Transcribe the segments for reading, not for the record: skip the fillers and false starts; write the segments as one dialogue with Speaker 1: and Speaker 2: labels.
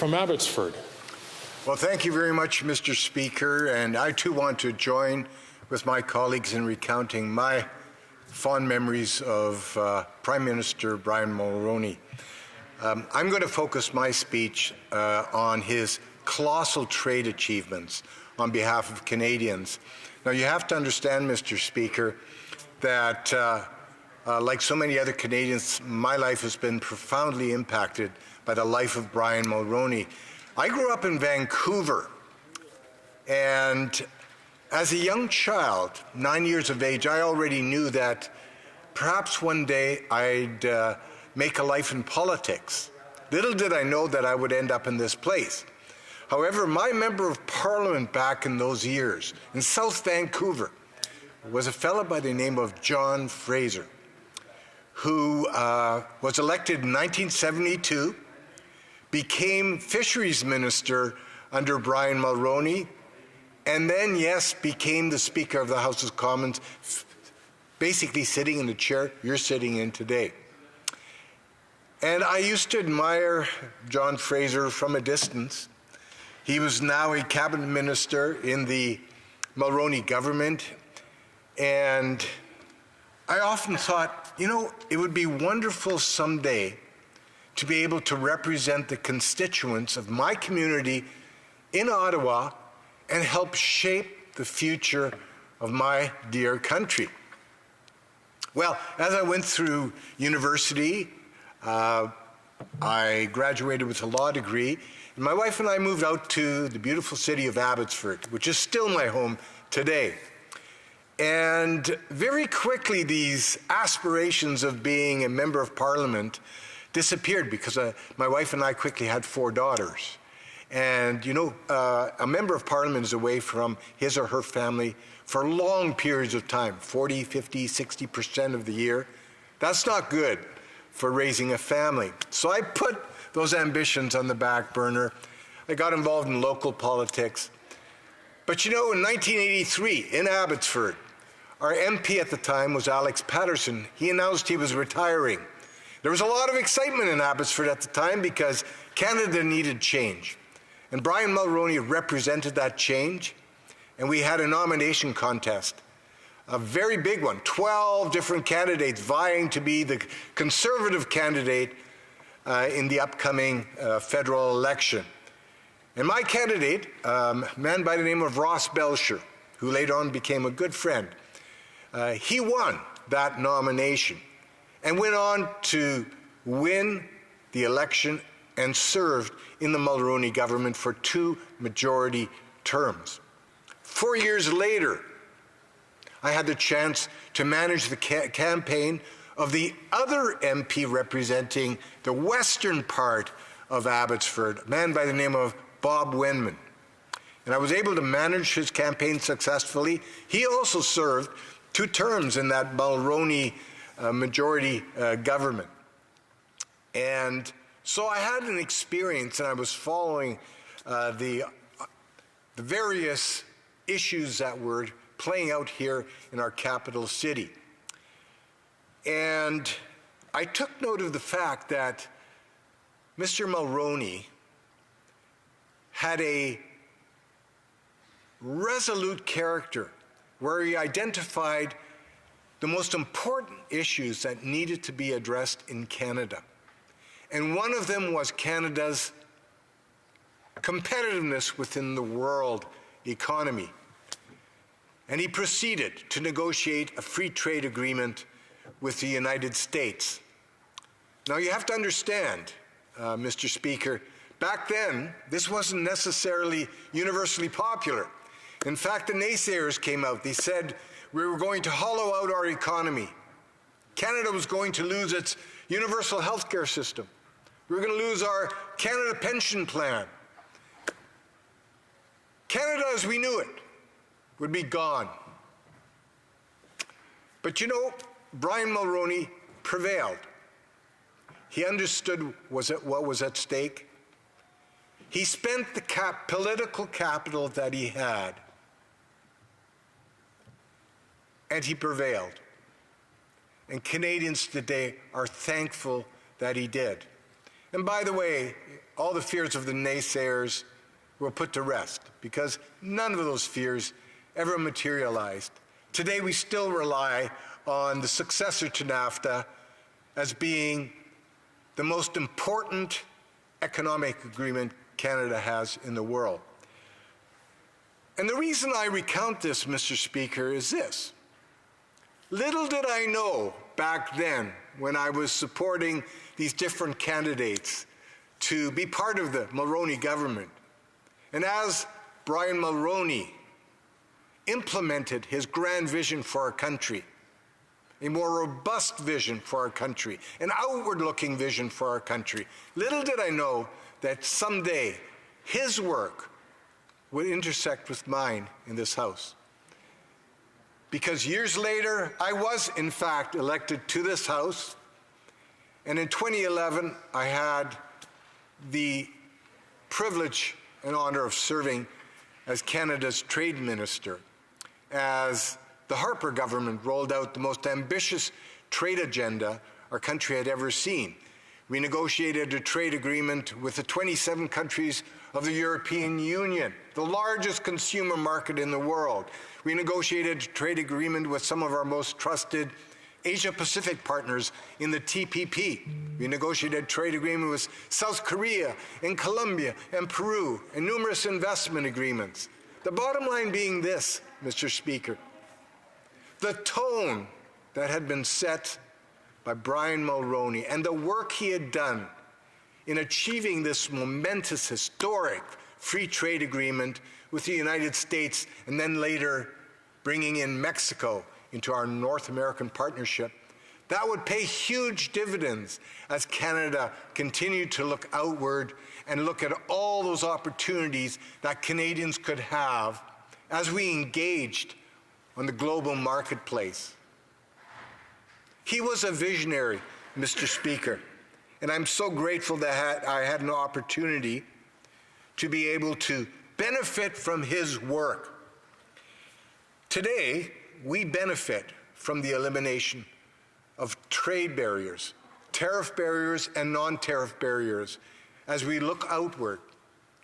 Speaker 1: from Abbotsford.
Speaker 2: Well, thank you very much, Mr. Speaker, and I too want to join with my colleagues in recounting my fond memories of Prime Minister Brian Mulroney. I'm going to focus my speech on his colossal trade achievements on behalf of Canadians. Now, you have to understand, Mr. Speaker, that like so many other Canadians, my life has been profoundly impacted by the life of Brian Mulroney. I grew up in Vancouver, and as a young child, 9 years of age, I already knew that perhaps one day I'd make a life in politics. Little did I know that I would end up in this place. However, my member of parliament back in those years in South Vancouver was a fellow by the name of John Fraser, who was elected in 1972, became fisheries minister under Brian Mulroney, and then, yes, became the Speaker of the House of Commons, basically sitting in the chair you're sitting in today. And I used to admire John Fraser from a distance. He was now a cabinet minister in the Mulroney government, and I often thought, you know, it would be wonderful someday to be able to represent the constituents of my community in Ottawa and help shape the future of my dear country. Well, as I went through university, I graduated with a law degree, and my wife and I moved out to the beautiful city of Abbotsford, which is still my home today. And very quickly, these aspirations of being a member of parliament disappeared because my wife and I quickly had 4 daughters. And, you know, a member of parliament is away from his or her family for long periods of time, 40, 50, 60% of the year. That's not good for raising a family. So I put those ambitions on the back burner. I got involved in local politics. But you know, in 1983, in Abbotsford, our MP at the time was Alex Patterson. He announced he was retiring. There was a lot of excitement in Abbotsford at the time because Canada needed change. And Brian Mulroney represented that change, and we had a nomination contest, a very big one, 12 different candidates vying to be the Conservative candidate in the upcoming federal election. And my candidate, a man by the name of Ross Belcher, who later on became a good friend, he won that nomination and went on to win the election and served in the Mulroney government for 2 majority terms. 4 years later, I had the chance to manage the campaign of the other MP representing the western part of Abbotsford, a man by the name of Bob Wenman. And I was able to manage his campaign successfully. He also served 2 terms in that Mulroney majority government. And so I had an experience, and I was following the various issues that were playing out here in our capital city. And I took note of the fact that Mr. Mulroney had a resolute character where he identified the most important issues that needed to be addressed in Canada. And one of them was Canada's competitiveness within the world economy. And he proceeded to negotiate a free trade agreement with the United States. Now, you have to understand, Mr. Speaker, back then, this wasn't necessarily universally popular. In fact, the naysayers came out. They said we were going to hollow out our economy. Canada was going to lose its universal health care system. We were going to lose our Canada pension plan. Canada as we knew it would be gone. But you know, Brian Mulroney prevailed. He understood what was at stake. He spent the political capital that he had, and he prevailed. And Canadians today are thankful that he did. And by the way, all the fears of the naysayers were put to rest because none of those fears ever materialized. Today, we still rely on the successor to NAFTA as being the most important economic agreement Canada has in the world. And the reason I recount this, Mr. Speaker, is this. Little did I know back then when I was supporting these different candidates to be part of the Mulroney government. And as Brian Mulroney implemented his grand vision for our country, a more robust vision for our country, an outward-looking vision for our country, little did I know that someday his work would intersect with mine in this House. Because years later, I was, in fact, elected to this House, and in 2011, I had the privilege and honor of serving as Canada's Trade Minister, as the Harper government rolled out the most ambitious trade agenda our country had ever seen. We negotiated a trade agreement with the 27 countries of the European Union, the largest consumer market in the world. We negotiated a trade agreement with some of our most trusted Asia-Pacific partners in the TPP. We negotiated a trade agreement with South Korea and Colombia and Peru and numerous investment agreements. The bottom line being this, Mr. Speaker, the tone that had been set by Brian Mulroney and the work he had done in achieving this momentous, historic free trade agreement with the United States and then later bringing in Mexico into our North American partnership, that would pay huge dividends as Canada continued to look outward and look at all those opportunities that Canadians could have as we engaged on the global marketplace. He was a visionary, Mr. Speaker, and I'm so grateful that I had an opportunity to be able to benefit from his work. Today, we benefit from the elimination of trade barriers, tariff barriers and non-tariff barriers as we look outward.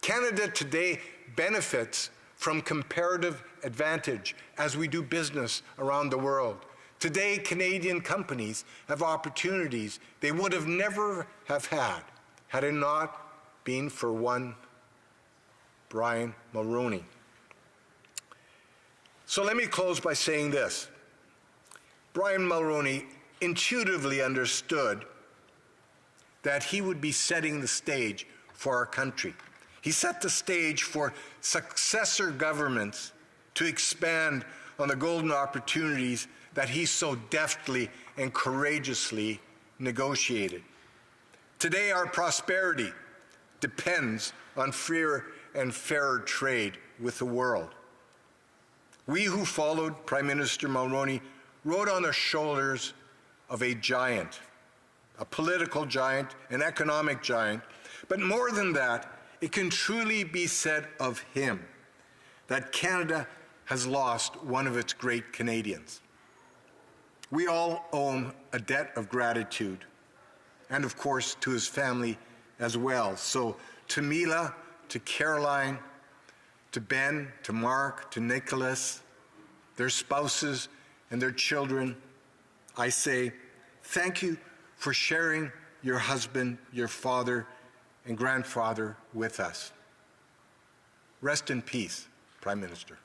Speaker 2: Canada today benefits from comparative advantage as we do business around the world. Today, Canadian companies have opportunities they would have never have had it not been for one Brian Mulroney. So let me close by saying this. Brian Mulroney intuitively understood that he would be setting the stage for our country. He set the stage for successor governments to expand on the golden opportunities that he so deftly and courageously negotiated. Today, our prosperity depends on freer and fairer trade with the world. We who followed Prime Minister Mulroney rode on the shoulders of a giant, a political giant, an economic giant, but more than that, it can truly be said of him that Canada has lost one of its great Canadians. We all owe him a debt of gratitude, and of course to his family as well. So to Mila, to Caroline, to Ben, to Mark, to Nicholas, their spouses and their children, I say thank you for sharing your husband, your father, and grandfather with us. Rest in peace, Prime Minister.